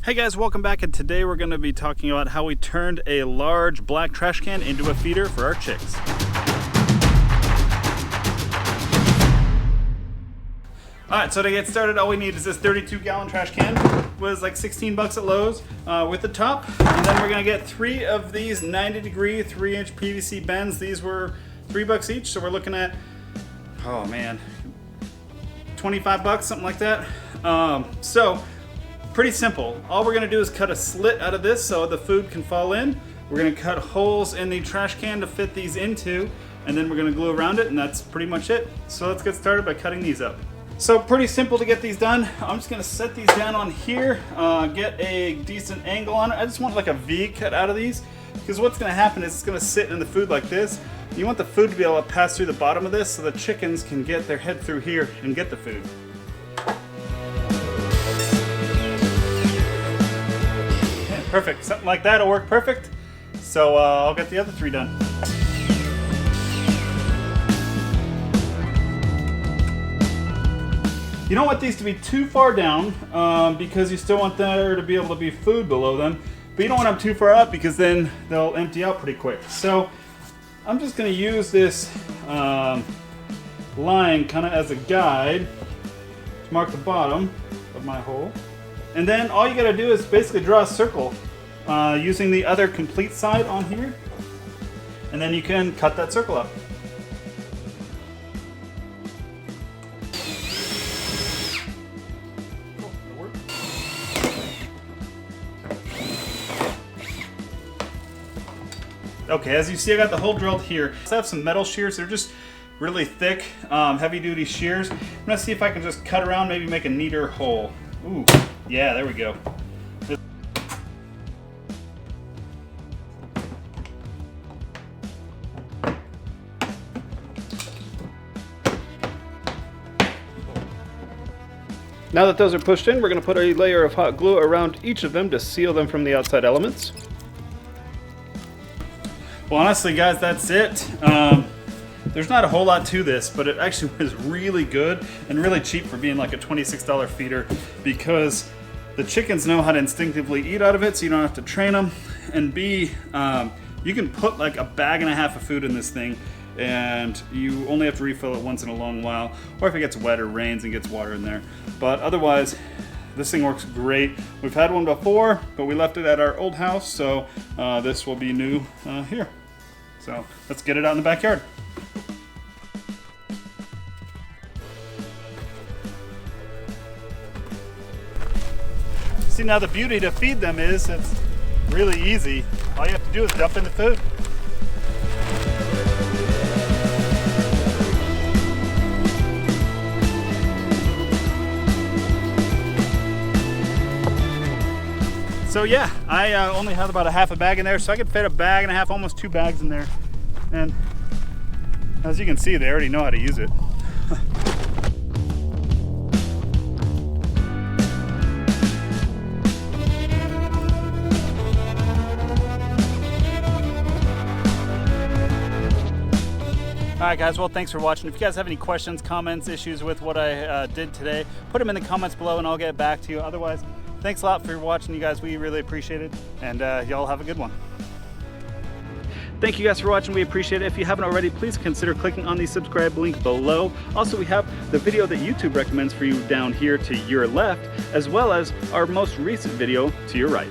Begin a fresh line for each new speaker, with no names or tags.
Hey guys, welcome back, and today we're going to be talking about how we turned a large black trash can into a feeder for our chicks. Alright, so to get started, all we need is this 32-gallon trash can. It was like 16 bucks at Lowe's with the top. And then we're going to get 3 of these 90-degree 3-inch PVC bends. These were $3 each, so we're looking at, oh man, 25 bucks, something like that. Pretty simple. All we're gonna do is cut a slit out of this so the food can fall in. We're gonna cut holes in the trash can to fit these into, and then we're gonna glue around it, and that's pretty much it. So let's get started by cutting these up. So pretty simple to get these done. I'm just gonna set these down on here, get a decent angle on it. I just want like a V cut out of these, because what's gonna happen is it's gonna sit in the food like this. You want the food to be able to pass through the bottom of this so the chickens can get their head through here and get the food. Perfect, something like that will work perfect. So I'll get the other 3 done. You don't want these to be too far down because you still want there to be able to be food below them, but you don't want them too far up because then they'll empty out pretty quick. So I'm just going to use this line kind of as a guide to mark the bottom of my hole. And then all you got to do is basically draw a circle using the other complete side on here. And then you can cut that circle up. Okay, as you see, I got the hole drilled here. So I have some metal shears. They're just really thick, heavy-duty shears. I'm gonna see if I can just cut around, maybe make a neater hole. Ooh, yeah, there we go. Now that those are pushed in, we're going to put a layer of hot glue around each of them to seal them from the outside elements. Well, honestly, guys, that's it. There's not a whole lot to this, but it actually was really good and really cheap for being like a $26 feeder, because the chickens know how to instinctively eat out of it, so you don't have to train them. And B, you can put like a bag and a half of food in this thing, and you only have to refill it once in a long while, or if it gets wet or rains and gets water in there. But otherwise, this thing works great. We've had one before, but we left it at our old house, so this will be new here. So let's get it out in the backyard. See, now the beauty to feed them is it's really easy. All you have to do is dump in the food. So yeah, I only had about a half a bag in there, so I could fit a bag and a half, almost 2 bags in there. And as you can see, they already know how to use it. Alright guys, well, thanks for watching. If you guys have any questions, comments, issues with what I did today, put them in the comments below and I'll get back to you. Otherwise, thanks a lot for watching, you guys. We really appreciate it, and y'all have a good one. Thank you guys for watching. We appreciate it. If you haven't already, please consider clicking on the subscribe link below. Also, we have the video that YouTube recommends for you down here to your left, as well as our most recent video to your right.